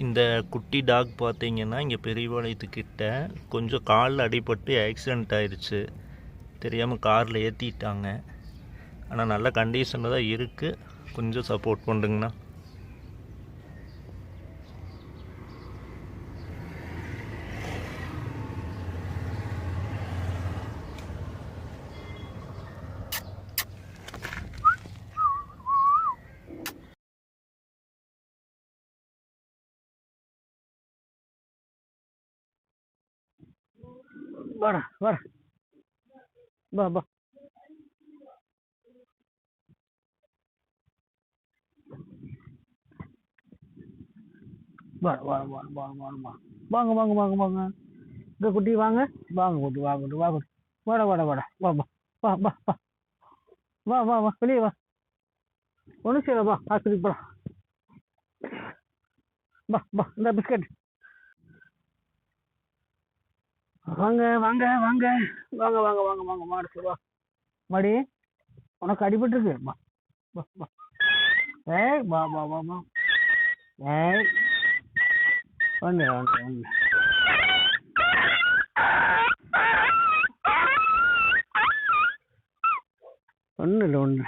இந்த குட்டி டாக் பார்த்தீங்கன்னா இங்கே பெரியபாளையத்துக்கிட்ட கொஞ்சம் காலில் அடிபட்டு ஆக்சிடெண்ட் ஆயிடுச்சு. தெரியாமல் காரில் ஏற்றிட்டாங்க. ஆனால் நல்ல கண்டிஷனில் தான் இருக்குது. கொஞ்சம் சப்போர்ட் பண்ணுங்கண்ணா. வாடா வாடா வா வா வா வா வா வா வா வா வாங்க வாங்க வாங்க வாங்க இந்த குட்டி வாங்க வாங்க குட்டி வா குட்டி வா குட்டி வாடா வாடா வாடா வா வா வா வா வா வா வா வா வெளியே வா ஒன்றும் செய்யல வா ஆஸ்பத்திரிக்கு போகலாம் வா வா இந்த பிஸ்கட் வாங்க வாங்க வாங்க வாங்க வாங்க வாங்க வாங்க மாடு வா மாடி உனக்கு அடிபட்டுருக்கு வா வா வா ஏய் வா வா வா வா ஏய் வந்து வந்து வந்து ஒன்றும் இல்லை ஒன்று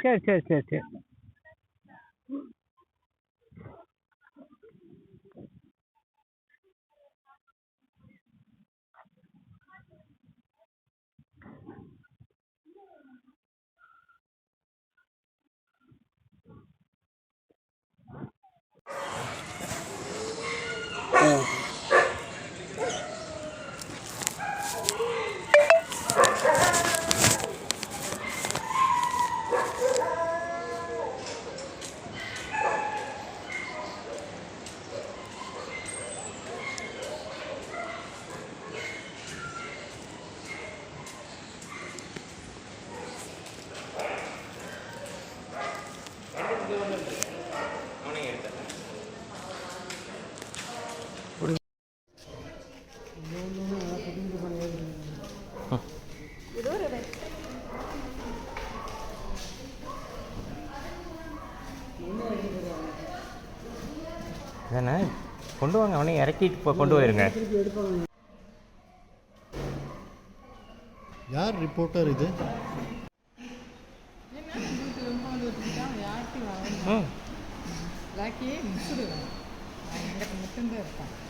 சரி சரி சரி சரி தானே கொண்டு வாங்க, அவனையும் இறக்கிட்டு இப்போ கொண்டு போயிருங்க. யார் ரிப்போர்ட்டர் இது? லாக்கி முசுடு எங்கிட்ட மட்டும்தான் இருப்பான்.